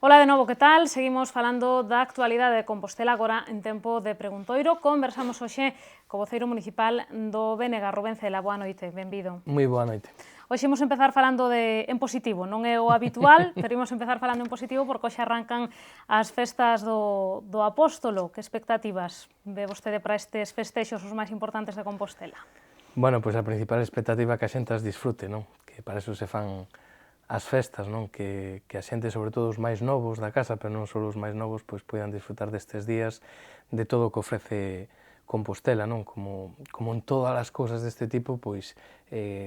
Ola de novo, que tal? Seguimos falando da actualidade de Compostela agora en tempo de preguntoiro. Conversamos hoxe co voceiro municipal do BNG, Rubén Cela. Boa noite, benvido. Moi boa noite. Hoxe imos empezar falando en positivo, non é o habitual, pero imos empezar falando en positivo porque hoxe arrancan as festas do Apóstolo. Que expectativas ve vostede para estes festexos os máis importantes de Compostela? Bueno, pois a principal expectativa é que a xente as disfrute, non? Que para eso se fan as festas, non? Que a xente, sobre todo os máis novos da casa, pero non só os máis novos, pois poidan disfrutar destes días de todo o que ofrece Compostela, non? Como en todas as cousas deste tipo, pois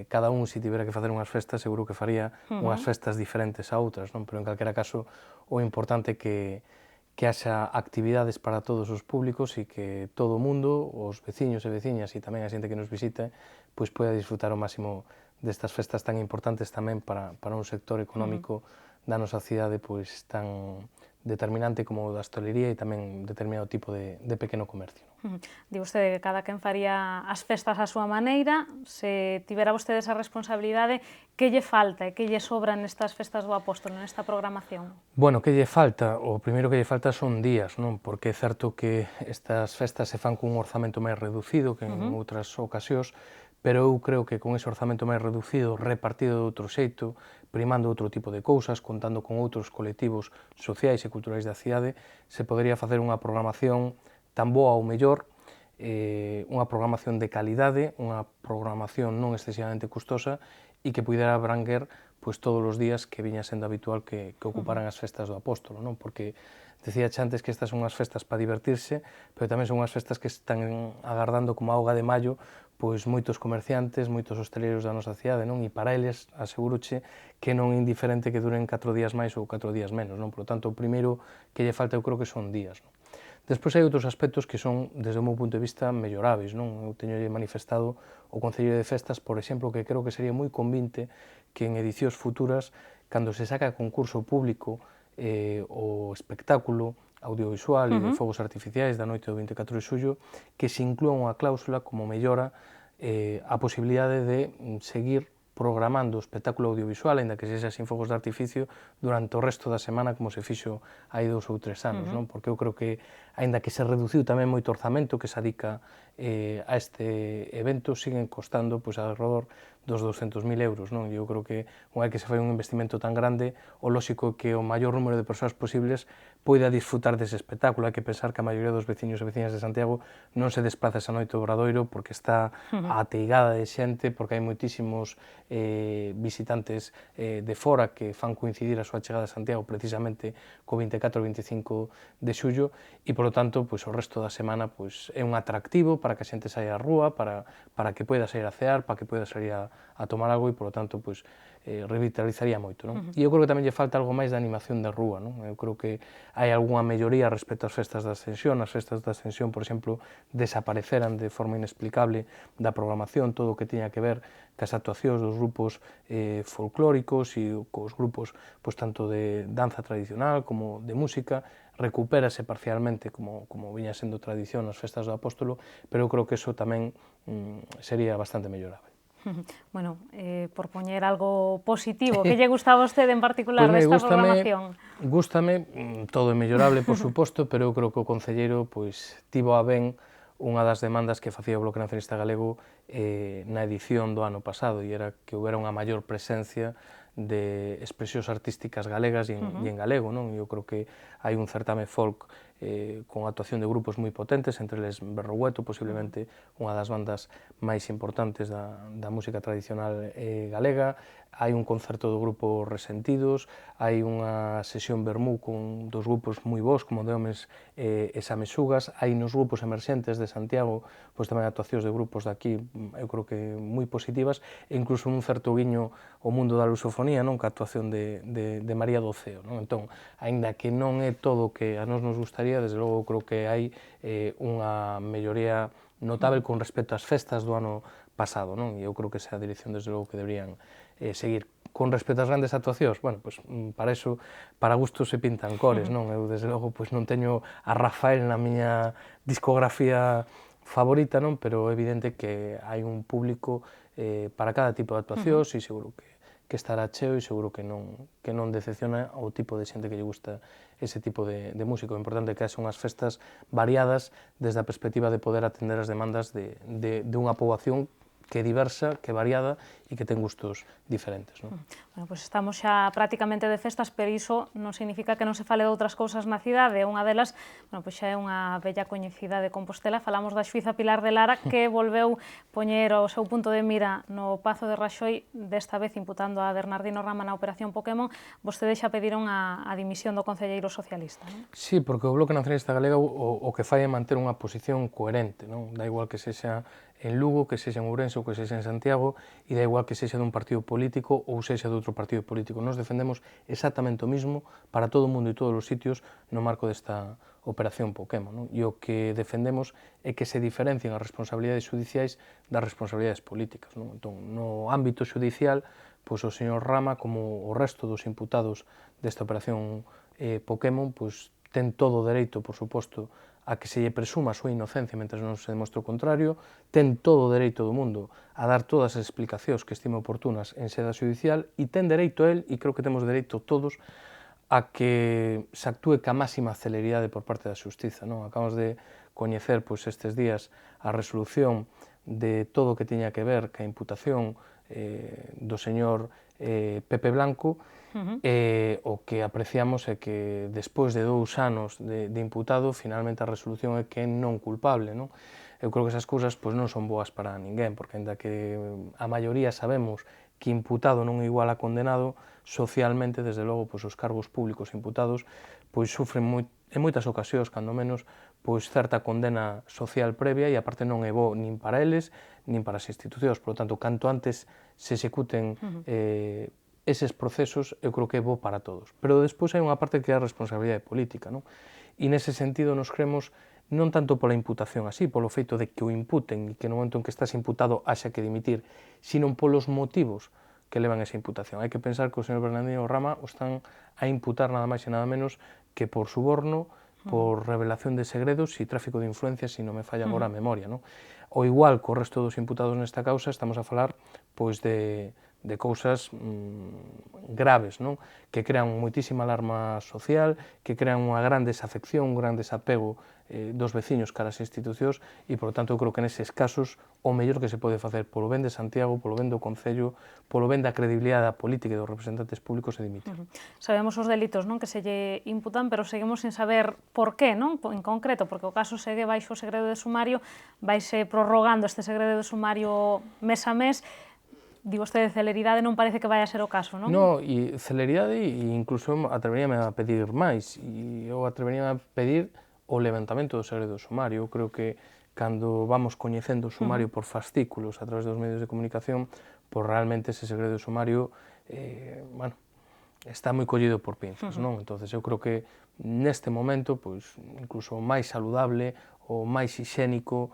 cada un, se tivera que facer unhas festas, seguro que faría unhas festas diferentes a outras, non? Pero en calquera caso, o importante é que haxa actividades para todos os públicos e que todo o mundo, os veciños e veciñas e tamén a xente que nos visite, pois poida disfrutar ao máximo destas festas tan importantes tamén para un sector económico da nosa cidade pois tan determinante como o da hostalería e tamén determinado tipo de pequeno comercio. Di vostede que cada quen faría as festas á súa maneira. Se tivera vostede esa responsabilidade, que lle falta e que lle sobra nestas festas do Apóstolo, nesta programación? Bueno, que lle falta? O primeiro que lle falta son días, non? Porque é certo que estas festas se fan cun orzamento máis reducido que en outras ocasións, pero eu creo que con ese orzamento máis reducido, repartido de outro xeito, primando outro tipo de cousas, contando con outros colectivos sociais e culturais da cidade, se podería facer unha programación tan boa ou mellor, unha programación de calidade, unha programación non excesivamente custosa e que pudera abranguer pois todos os días que viña sendo habitual que ocuparan as festas do Apóstolo, non? Porque decía antes que estas son unhas festas para divertirse, pero tamén son unhas festas que están agardando como auga de mallo pois moitos comerciantes, moitos hosteleiros da nosa cidade, non? E para eles aseguroche que non é indiferente que duren 4 días máis ou 4 días menos, non? Por lo tanto, o primeiro que lle falta eu creo que son días, non? Despois hai outros aspectos que son, desde o meu punto de vista, melloráveis, non? Eu teño manifestado o Concello de Festas, por exemplo, que creo que sería moi convinte que en edicións futuras, cando se saca a concurso público o espectáculo audiovisual e de fogos artificiais da noite do 24 de xullo, que se inclúa unha cláusula como mellora a posibilidade de seguir programando o espectáculo audiovisual, aínda que sexa sin fogos de artificio, durante o resto da semana, como se fixo hai 2 ou 3 anos, non? Porque eu creo que, aínda que se reduciu tamén moito orzamento que se adica a este evento, siguen costando pois alrededor dos 200.000 euros, non? E eu creo que unha vez que se fai un investimento tan grande, o lóxico é que o maior número de persoas posibles poida disfrutar dese espectáculo. Hai que pensar que a maioría dos veciños e veciñas de Santiago non se desplaza esa noite ao Obradoiro porque está ateigada de xente, porque hai moitísimos visitantes de fora que fan coincidir a súa chegada a Santiago precisamente co 24 e 25 de xullo e, polo tanto, pois, o resto da semana pois, é un atractivo para que a xente saia á rúa, para que poida sair a cear, para que poida sair a tomar algo e, polo tanto, pois, revitalizaría moito, non? E eu creo que tamén lle falta algo máis de animación de rúa, non? Eu creo que hai algunha melloría respecto ás festas da Ascensión. As festas da Ascensión, por exemplo, desapareceran de forma inexplicable da programación todo o que tiña que ver cas actuacións dos grupos folclóricos e cos grupos pois, tanto de danza tradicional como de música, recupérase parcialmente como viña sendo tradición nas festas do Apóstolo, pero eu creo que eso tamén sería bastante mellorable. Bueno, por poñer algo positivo, que lle gusta a vostede en particular desta programación? Gústame, todo é mellorable, por suposto, pero eu creo que o concelleiro pois, tivo a ben unha das demandas que facía o Bloque Nacionalista Galego na edición do ano pasado, e era que houbera unha maior presencia de expresións artísticas galegas e en galego, non? Eu creo que hai un certame folk con actuación de grupos moi potentes, entre eles Berrogueto, posiblemente unha das bandas máis importantes da música tradicional galega. Hai un concerto do grupo Resentidos, hai unha sesión vermú con dos grupos moi bons, como Deomes e Samesugas, hai nos grupos emerxentes de Santiago, pois tamén actuacións de grupos daqui, eu creo que moi positivas, e incluso un certo guiño ao mundo da lusofonía, non? Que a actuación de María do Ceo, non? Entón, aínda que non é todo o que a nos gustaría, desde logo eu creo que hai unha melloría notável con respecto ás festas do ano pasado, non? E eu creo que esa é a dirección, desde logo, que deberían seguir. Con respecto ás grandes actuacións, bueno, pois, para eso, para gustos se pintan cores, non? Eu, desde logo, pois, non teño a Rafael na miña discografía favorita, non? Pero é evidente que hai un público para cada tipo de actuacións e seguro que estará cheo e seguro que non decepciona ao tipo de xente que lle gusta ese tipo de música. O importante é que haxa unhas festas variadas desde a perspectiva de poder atender as demandas de unha poboación que é diversa, que é variada e que ten gustos diferentes. Bueno, pois estamos xa prácticamente de festas, pero iso non significa que non se fale de outras cousas na cidade. Unha delas, bueno, pois xa é unha bella coñecida de Compostela. Falamos da xuíza Pilar de Lara, que volveu poñer o seu punto de mira no Pazo de Raxoi, desta vez imputando a Bernardino Rama na operación Pokémon. Vostedes xa pediron a dimisión do concelleiro socialista, non? Sí, porque o Bloque Nacionalista Galega o que fai é manter unha posición coherente, non? Da igual que sexa en Lugo, que sexa en Ourense ou que sexa en Santiago, e da igual que sexa dun partido político ou sexa de outro partido político. Nos defendemos exactamente o mismo para todo o mundo e todos os sitios no marco desta operación Pokémon, non? E o que defendemos é que se diferencien as responsabilidades judiciais das responsabilidades políticas, non? Entón, no ámbito judicial, pois o señor Rama, como o resto dos imputados desta operación Pokémon, pois ten todo o dereito, por suposto, a que se lle presuma a súa inocencia mentre non se demostre o contrario, ten todo o dereito do mundo a dar todas as explicacións que estime oportunas en sede judicial e ten dereito el, e creo que temos dereito todos, a que se actúe ca máxima celeridade por parte da xustiza. Non? Acabamos de coñecer pois, estes días a resolución de todo o que tiña que ver ca imputación do señor Pepe Blanco, o que apreciamos é que despois de 2 anos de imputado, finalmente a resolución é que é non culpable. Non? Eu creo que esas cousas pois, non son boas para ninguén, porque ainda que a maioría sabemos que imputado non é igual a condenado, socialmente, desde logo, pois, os cargos públicos imputados pois, sufren en moitas ocasións, cando menos, pois, certa condena social previa e aparte non é bo nin para eles, nin para as institucións. Por lo tanto, canto antes se executen eses procesos, eu creo que é bo para todos. Pero despois hai unha parte que é a responsabilidade política, non? E nese sentido nos creemos non tanto pola imputación así, polo feito de que o imputen e que no momento en que estás imputado haxa que dimitir, sino polos motivos que levan esa imputación. Hai que pensar que o señor Bernardino Rama o están a imputar nada máis e nada menos que por suborno, por revelación de segredos e tráfico de influencias, se non me falla agora a memoria. Non? O igual co resto dos imputados nesta causa, estamos a falar pois, de cousas graves, non? Que crean moitísima alarma social, que crean unha gran desafección, un gran desapego dos veciños cara ás institucións e, por tanto, eu creo que neses casos o mellor que se pode facer polo ben de Santiago, polo ben do Concello, polo ben da credibilidade da política e dos representantes públicos é dimitir. Sabemos os delitos, non, que se lle imputan, pero seguimos sin saber por qué, non? En concreto, porque o caso segue baixo o segredo de sumario, vaise prorrogando este segredo de sumario mes a mes. Digo, de celeridade non parece que vai a ser o caso, non? No, e celeridade e incluso atreveríame a pedir máis, e eu atreveríame a pedir o levantamento do segredo do sumario. Eu creo que cando vamos coñecendo o sumario por fascículos a través dos medios de comunicación, pois realmente ese segredo do sumario, bueno, está moi collido por pinzas, non? Entonces eu creo que neste momento, pois, incluso o máis saludable, o máis hixénico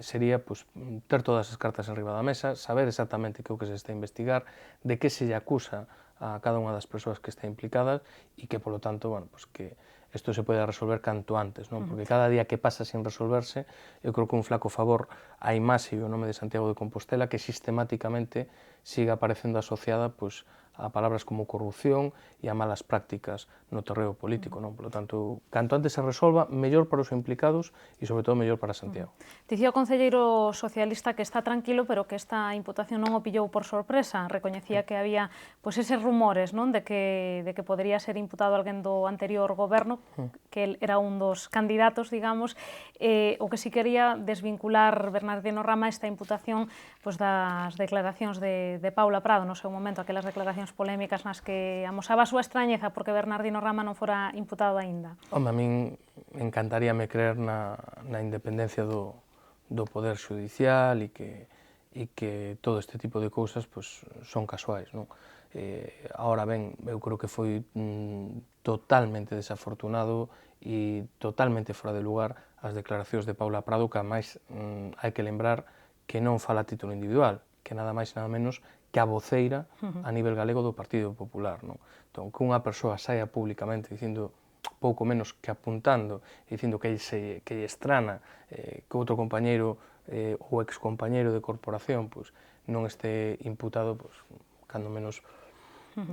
sería pois, ter todas as cartas enriba da mesa, saber exactamente que é o que se está a investigar, de que se lle acusa a cada unha das persoas que está implicadas e que, polo tanto, bueno, pois, que isto se pode resolver canto antes, non? Porque cada día que pasa sin resolverse, eu creo que un flaco favor á imaxe e o nome de Santiago de Compostela, que sistemáticamente siga aparecendo asociada pois, a palabras como corrupción e a malas prácticas no terreo político, non? Por lo tanto, canto antes se resolva, mellor para os implicados e, sobre todo, mellor para Santiago. Dicía o concelleiro socialista que está tranquilo, pero que esta imputación non o pillou por sorpresa. Recoñecía que había pois, eses rumores, non? De que podería ser imputado alguén do anterior goberno, que el era un dos candidatos, digamos, o que si quería desvincular Bernardino Rama esta imputación pois, das declaracións de Paula Prado no seu momento, aquelas declaracións polémicas nas que amosaba a súa extrañeza porque Bernardino Rama non fora imputado aínda. Home, a min encantaríame creer na independencia do Poder Judicial e que todo este tipo de cousas pois, son casuais. Non? Ahora ben, eu creo que foi totalmente desafortunado e totalmente fora de lugar as declaracións de Paula Prado, que ademais hai que lembrar que non fala a título individual, que nada máis nada menos que a voceira a nivel galego do Partido Popular. Non? Entón, que unha persoa saia públicamente dicindo pouco menos que apuntando e dicindo que lle estrana que outro compañeiro ou excompañeiro de corporación pois, non este imputado, pois, cando menos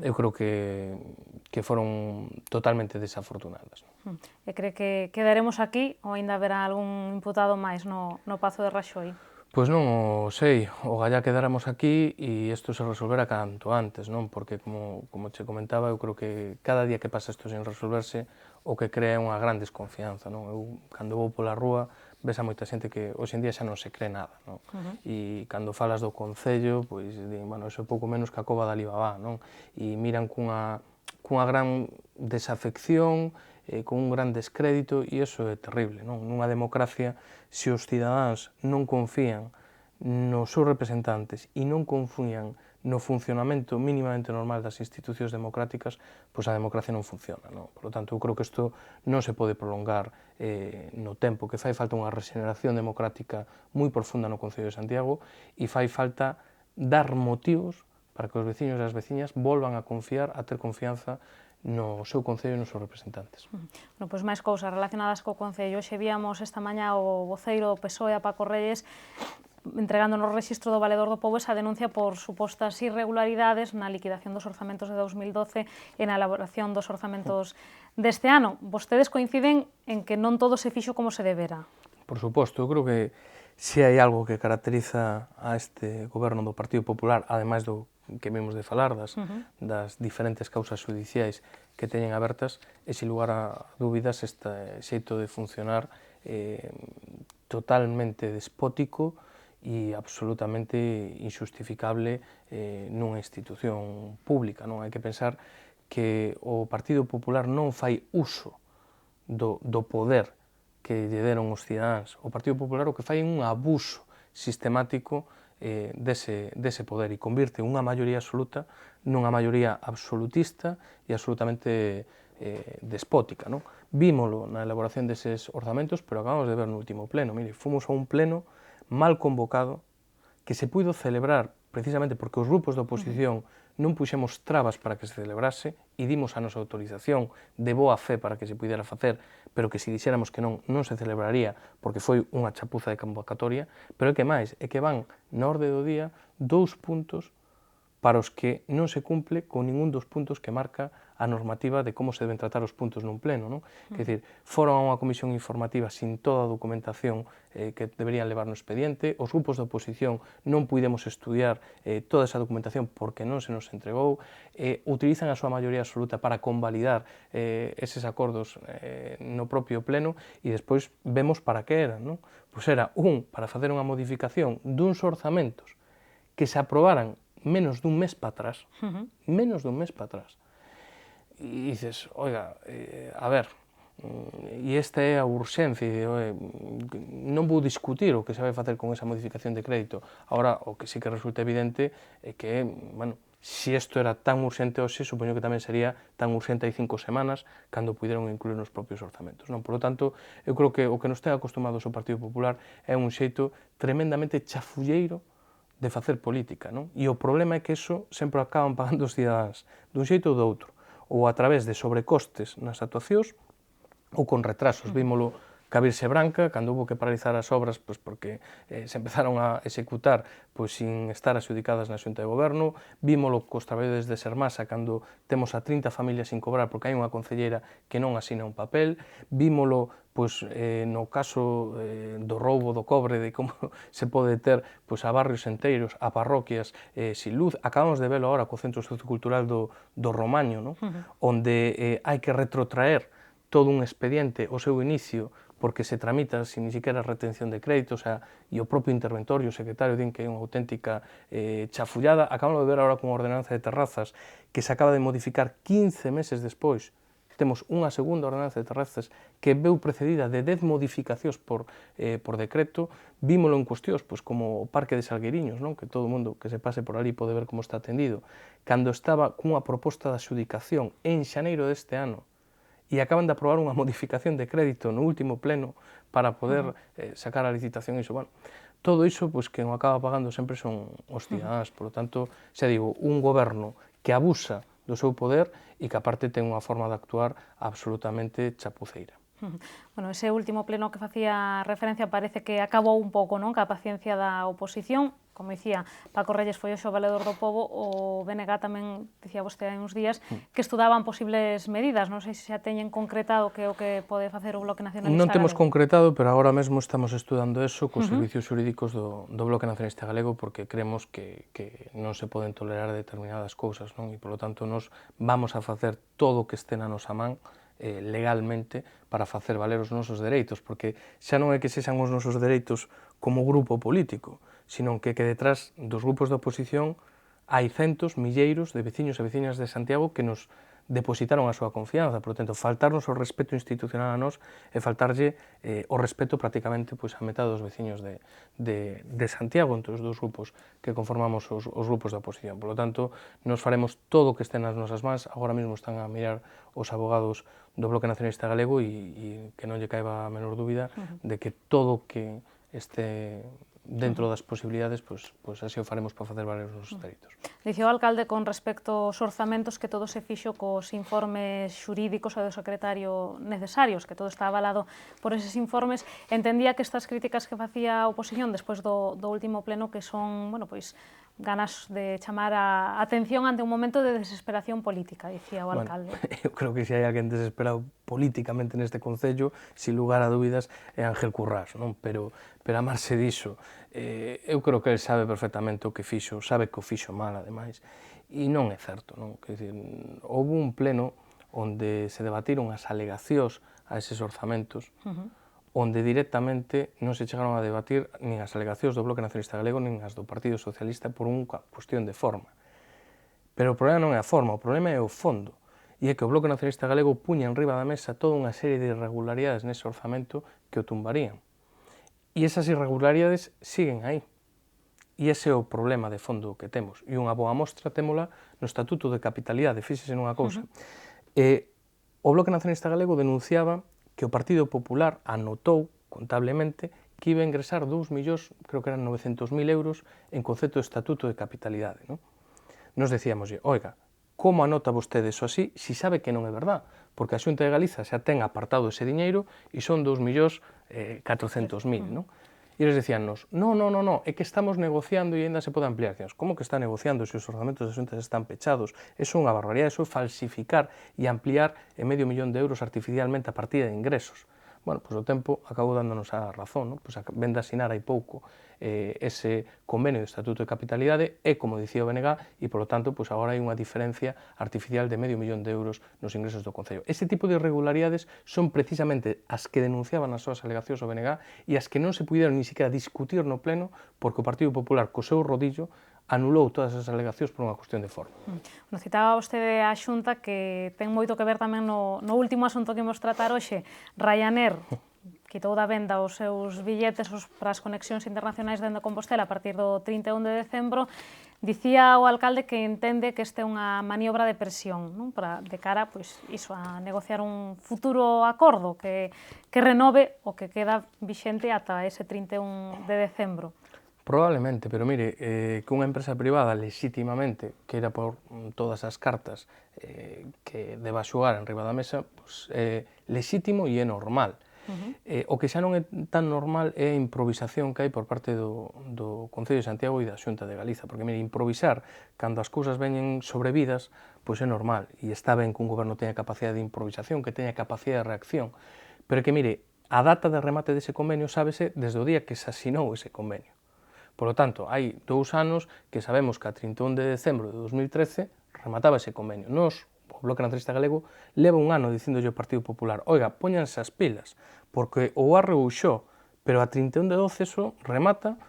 Eu creo que foron totalmente desafortunadas. E cree que quedaremos aquí ou ainda haberá algún imputado máis no Pazo de Raxoi? Pois non o sei, o gallá quedáramos aquí e isto se resolvera canto antes, non? Porque, como che comentaba, eu creo que cada día que pasa isto sin resolverse, o que crea é unha gran desconfianza, non? Eu, cando vou pola rúa, ves a moita xente que hoxe en día xa non se cree nada, non? E cando falas do Concello, pois, din, bueno, iso é pouco menos que a cova de Alibabá, non? E miran cunha gran desafección, con un gran descrédito, e iso é terrible, non? Nunha democracia, se os cidadáns non confían nos seus representantes e non confían no funcionamento mínimamente normal das institucións democráticas, pois a democracia non funciona, non? Por lo tanto, eu creo que isto non se pode prolongar no tempo, que fai falta unha regeneración democrática moi profunda no Concello de Santiago e fai falta dar motivos para que os veciños e as veciñas volvan a confiar, a ter confianza no seu Concello e nos seus representantes. Bueno, pois máis cousas relacionadas co Concello. Xe víamos esta mañá o voceiro do PSOE, a Paco Reyes, entregando no Rexistro do Valedor do Pobo esa denuncia por supostas irregularidades na liquidación dos orzamentos de 2012 e na elaboración dos orzamentos deste ano. Vostedes coinciden en que non todo se fixo como se debera? Por suposto, eu creo que se hai algo que caracteriza a este goberno do Partido Popular, ademais do que vimos de falar das diferentes causas judiciais que teñen abertas, e, sin lugar a dúbidas, este xeito de funcionar totalmente despótico e absolutamente injustificable nunha institución pública, non? Hai que pensar que o Partido Popular non fai uso do poder que lle deron os cidadáns. O Partido Popular o que fai é un abuso sistemático dese poder e convirte unha maioría absoluta nunha maioría absolutista e absolutamente despótica, non? Vímolo na elaboración deses orzamentos, pero acabamos de ver no último pleno. Mire, fomos a un pleno mal convocado, que se puido celebrar precisamente porque os grupos da oposición non puxemos trabas para que se celebrase e dimos a nosa autorización de boa fe para que se pudera facer, pero que se dixéramos que non se celebraría porque foi unha chapuza de convocatoria, pero é que máis, é que van na orde do día 2 puntos para os que non se cumple con ningún dos puntos que marca a normativa de como se deben tratar os puntos nun pleno, non? Quer dizer, foron a unha comisión informativa sin toda a documentación que deberían levar no expediente, os grupos de oposición non puidemos estudiar toda esa documentación porque non se nos entregou, utilizan a súa maioría absoluta para convalidar eses acordos no propio pleno e despois vemos para que eran, non? Pois era para facer unha modificación duns orzamentos que se aprobaran menos dun mes para atrás, menos dun mes para atrás. E dices, oiga, a ver, e esta é a urxencia, non vou discutir o que se vai facer con esa modificación de crédito. Agora, o que sí que resulta evidente é que, bueno, se isto era tan urxente hoxe, supoño que tamén sería tan urxente hai 5 semanas, cando puderon incluir nos propios orzamentos, non? Por lo tanto, eu creo que o que nos ten acostumados o Partido Popular é un xeito tremendamente chafulleiro de facer política, non? E o problema é que iso sempre acaban pagando os cidadáns, dun xeito ou do outro, ou a través de sobrecostes nas actuacións, ou con retrasos. Vímolo ca Virxe Branca, cando houve que paralizar as obras, pois porque se empezaron a executar pois sin estar adxudicadas na Xunta de Goberno. Vímolo cos traballadores de Sermasa, cando temos a 30 familias sin cobrar porque hai unha concelleira que non asina un papel. Vímolo pois no caso do roubo do cobre, de como se pode ter pois a barrios enteiros, a parroquias sin luz. Acabamos de velo agora co Centro Sociocultural do Romaño, non? Onde hai que retrotraer todo un expediente ao seu inicio porque se tramita sin ni siquiera retención de crédito, e o propio interventor e o secretario din que é unha auténtica chafullada. Acabamos de ver agora con a ordenanza de terrazas que se acaba de modificar 15 meses despois. Temos unha segunda ordenanza de terrazas que veu precedida de 10 modificacións por decreto. Vímolo en cuestións pois, como o Parque de Salgueiriños, non? Que todo o mundo que se pase por ali pode ver como está atendido, cando estaba cunha proposta de adxudicación en xaneiro deste ano, e acaban de aprobar unha modificación de crédito no último pleno para poder sacar a licitación. Iso, bueno, todo iso pois, que non acaba pagando sempre son os cidadáns. Por lo tanto, xa digo, un goberno que abusa do seu poder e que aparte ten unha forma de actuar absolutamente chapuceira. Bueno, ese último pleno que facía referencia parece que acabou un pouco, non, ca paciencia da oposición. Como dicía, Paco Reyes foi o valedor do pobo, o BNG tamén, dicía vostede hai uns días, que estudaban posibles medidas. Non sei se xa teñen concretado que é o que pode facer o Bloque Nacionalista Non Galego. temos concretado, pero agora mesmo estamos estudando eso cos servicios xurídicos do Bloque Nacionalista Galego, porque creemos que non se poden tolerar determinadas cousas, non? E, polo tanto, nos vamos a facer todo o que este na nosa man legalmente para facer valer os nosos dereitos, porque xa non é que sexan os nosos dereitos como grupo político, sino que detrás dos grupos da oposición hai centos, milleiros de veciños e veciñas de Santiago que nos depositaron a súa confianza. Por lo tanto, faltarnos o respeto institucional a nós e faltarlle o respeto prácticamente a metade dos veciños de Santiago, entre os dous grupos que conformamos os grupos da oposición. Por lo tanto, nos faremos todo o que este nas nosas mans. Agora mesmo están a mirar os abogados do Bloque Nacionalista Galego e que non lle caiba a menor dúbida de que todo o que este dentro das posibilidades, pois así o faremos para facer valer os nosos dereitos. Dicía o alcalde con respecto aos orzamentos que todo se fixo cos informes xurídicos e do secretario necesarios, que todo está avalado por eses informes. Entendía que estas críticas que facía a oposición despois do último pleno que son, bueno, pois, ganas de chamar a atención ante un momento de desesperación política, dicía o alcalde. Eu creo que se hai alguén desesperado políticamente neste Concello, sin lugar a dúbidas, é Ángel Currás, non? Pero a marxe diso, eu creo que ele sabe perfectamente o que fixo, sabe que o fixo mal, ademais, e non é certo, non? Quer dizer, houve un pleno onde se debatiron as alegacións a eses orzamentos, onde directamente non se chegaron a debatir nin as alegacións do Bloque Nacionalista Galego nin as do Partido Socialista por unha cuestión de forma. Pero o problema non é a forma, o problema é o fondo. E é que o Bloque Nacionalista Galego puña en riba da mesa toda unha serie de irregularidades nese orzamento que o tumbarían. E esas irregularidades siguen aí. E ese é o problema de fondo que temos. E unha boa mostra témola no Estatuto de Capitalidade, fíxese nunha cousa. O Bloque Nacionalista Galego denunciaba que o Partido Popular anotou contablemente que iba a ingresar 2 millóns, creo que eran 900.000 euros, en concepto de Estatuto de Capitalidade. Non? Nos decíamoslle, oiga, como anota vostede eso así, si sabe que non é verdad? Porque a Xunta de Galiza xa ten apartado ese diñeiro e son 2.400.000, non? E eles decíannos, no, é que estamos negociando e ainda se pode ampliar. Decíamos, como que está negociando se os orzamentos das xuntas están pechados? Eso é unha barbaridade, eso é falsificar e ampliar en $500.000 artificialmente a partida de ingresos. Bueno, pois o tempo acabou dándonos a razón, non? Pois ven de asinar hai pouco ese convenio de Estatuto de Capitalidade e, como dicía o BNG, e, polo tanto, pois agora hai unha diferencia artificial de $500.000 nos ingresos do Concello. Ese tipo de irregularidades son precisamente as que denunciaban as súas alegacións ao BNG e as que non se puderon ni siquiera discutir no Pleno porque o Partido Popular, co seu rodillo, anulou todas as alegacións por unha cuestión de forma. Bueno, citaba vostede a Xunta que ten moito que ver tamén no último asunto que imos tratar hoxe. Ryanair quitou da venda os seus billetes para as conexións internacionais dende Compostela a partir do 31 de decembro. Dicía o alcalde que entende que este é unha maniobra de presión, non? De cara pois, iso, a negociar un futuro acordo que renove o que queda vixente ata ese 31 de decembro. Probablemente, pero mire, que unha empresa privada legítimamente queira por todas as cartas que deba xogar en riba da mesa, pois, é legítimo e é normal. O que xa non é tan normal é a improvisación que hai por parte do Concello de Santiago e da Xunta de Galiza, porque, mire, improvisar cando as cousas veñen sobrevidas, pois é normal, e está ben que un goberno teña capacidade de improvisación, que teña capacidade de reacción, pero que, mire, a data de remate dese convenio sábese desde o día que se asinou ese convenio. Por lo tanto, hai 2 anos que sabemos que a 31 de decembro de 2013 remataba ese convenio. Nos, o Bloque Nacionalista Galego, leva un ano dicíndolle ao Partido Popular, oiga, póñanse as pilas, porque o arreuxó, pero a 31 de 12 eso remata,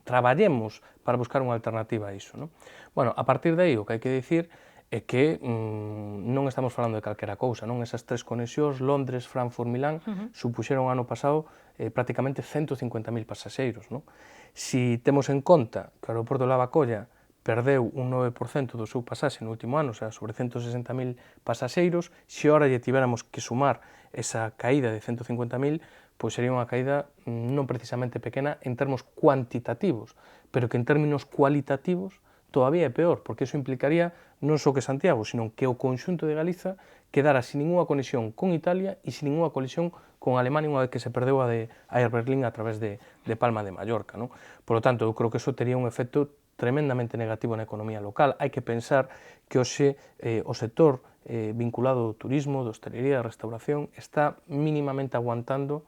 traballemos para buscar unha alternativa a iso. Non? Bueno, a partir de aí, o que hai que dicir é que non estamos falando de calquera cousa, non? Esas 3 conexións, Londres, Frankfurt, Milán, supuxeron ano pasado prácticamente 150.000 pasaxeiros, non? Si temos en conta que o aeroporto de Lavacolla perdeu un 9% do seu pasaxe no último ano, o sea, sobre 160.000 pasaxeiros, se ora lle tiveramos que sumar esa caída de 150.000, pois sería unha caída non precisamente pequena en termos cuantitativos, pero que en términos cualitativos todavía é peor, porque iso implicaría non só que Santiago, sino que o conxunto de Galiza quedara sin ninguna conexión con Italia e sin ninguna conexión con Alemania unha vez que se perdeu a Air Berlin a través de Palma de Mallorca. Non? Por lo tanto, eu creo que eso tería un efecto tremendamente negativo na economía local. Hai que pensar que hoxe o sector vinculado ao turismo, da hostelería, da restauración, está mínimamente aguantando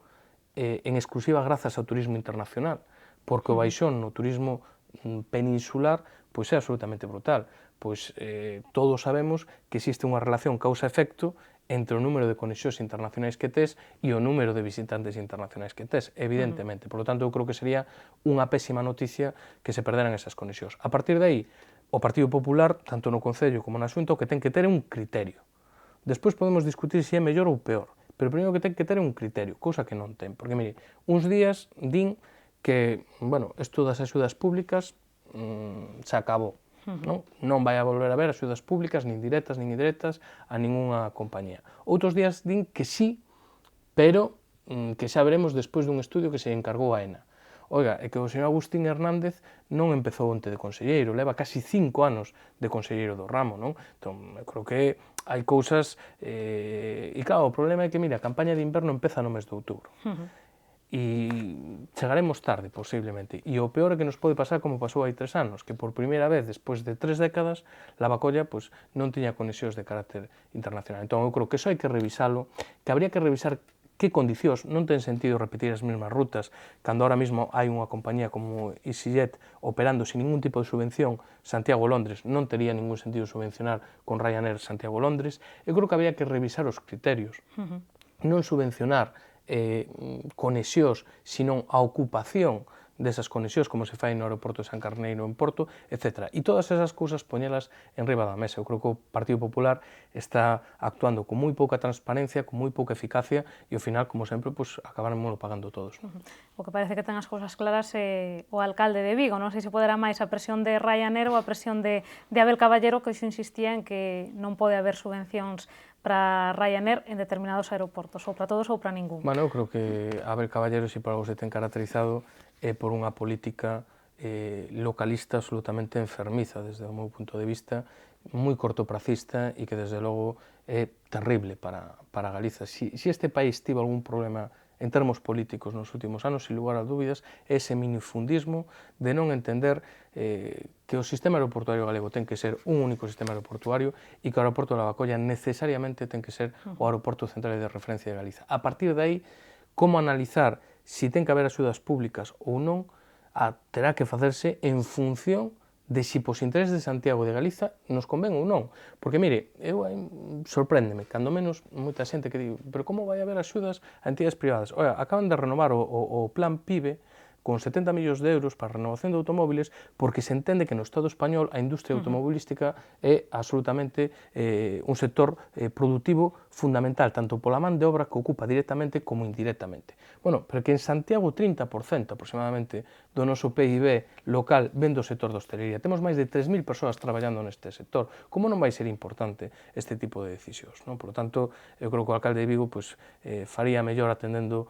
en exclusiva grazas ao turismo internacional, porque o baixón no turismo peninsular pois é absolutamente brutal. Pois todos sabemos que existe unha relación causa-efecto entre o número de conexións internacionais que tes e o número de visitantes internacionais que tes, evidentemente. Por lo tanto, eu creo que sería unha pésima noticia que se perderan esas conexións. A partir de aí, o Partido Popular, tanto no Concello como na Xunta, o que ten que ter é un criterio. Despois podemos discutir se é mellor ou peor, pero primeiro que ten que ter un criterio, cousa que non ten. Porque, mire, uns días din que, bueno, isto das axudas públicas se acabou. Non vai a volver a haber axudas públicas, nin directas, nin indirectas, a ningunha compañía. Outros días din que sí, pero que xa veremos despois dun estudio que se encargou a ENA. Oiga, é que o señor Agustín Hernández non empezou onte de conselleiro, leva casi 5 anos de conselleiro do ramo, non? Entón, eu creo que hai cousas... E claro, o problema é que, mira, a campaña de inverno empeza no mes de outubro. E chegaremos tarde, posiblemente. E o peor é que nos pode pasar como pasou hai 3 anos, que por primeira vez, despois de 3 décadas, Lavacolla pois, non tiña conexións de carácter internacional. Entón, eu creo que iso hai que revisalo, que habría que revisar que condicións, non ten sentido repetir as mesmas rutas, cando ahora mesmo hai unha compañía como EasyJet operando sin ningún tipo de subvención Santiago-Londres, non tería ningún sentido subvencionar con Ryanair Santiago-Londres. Eu creo que habría que revisar os criterios, non subvencionar conexións, sino a ocupación desas conexións, como se fai no aeroporto de San Carneiro en Porto, etc. E todas esas cousas poñelas en riba da mesa. Eu creo que o Partido Popular está actuando con moi pouca transparencia, con moi pouca eficacia, e ao final, como sempre, pues, acabaremos pagando todos. O que parece que ten as cousas claras é o alcalde de Vigo. Non sei se poderá máis a presión de Ryanair ou a presión de Abel Caballero, que xo insistía en que non pode haber subvencións para Ryanair en determinados aeroportos, ou para todos ou para ningún. Bueno, eu creo que Abel Caballero, se por algo se ten caracterizado, é por unha política localista absolutamente enfermiza, desde o meu punto de vista, moi cortopracista e que, desde logo, é terrible para Galiza. Si este país tivo algún problema en termos políticos nos últimos anos, sin lugar a dúbidas, é ese minifundismo de non entender que o sistema aeroportuario galego ten que ser un único sistema aeroportuario e que o aeroporto de Lavacolla necesariamente ten que ser o aeroporto central de referencia de Galiza. A partir de aí, como analizar se ten que haber axudas públicas ou non, terá que facerse en función de se pos intereses de Santiago de Galiza nos convén ou non. Porque, mire, sorpréndeme, cando menos moita xente que digo, pero como vai haber axudas a entidades privadas? Oia, acaban de renovar o plan PIBE con 70 millóns de euros para a renovación de automóviles, porque se entende que no Estado español a industria automobilística é absolutamente un sector productivo fundamental, tanto pola man de obra que ocupa directamente como indirectamente. Bueno, pero que en Santiago 30% aproximadamente do noso PIB local ven do sector da hostelería. Temos máis de 3.000 persoas traballando neste sector. Como non vai ser importante este tipo de decisións? Por lo tanto, eu creo que o alcalde de Vigo faría mellor atendendo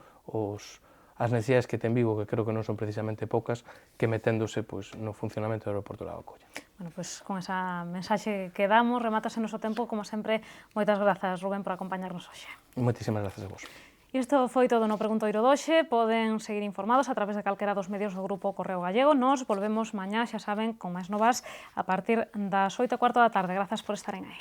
as necesidades que ten Vigo, que creo que non son precisamente poucas, que meténdose no funcionamento do aeroporto de Lavacolla. Bueno, pois con esa mensaxe que damos, remátase o noso tempo, como sempre, moitas grazas, Rubén, por acompañarnos hoxe. Moitísimas grazas a vos. Isto foi todo no Preguntoiro doxe. Poden seguir informados a través de calquera dos medios do Grupo Correo Gallego. Nos volvemos mañá, xa saben, con máis novas a partir das 8:15 da tarde. Grazas por estaren aí.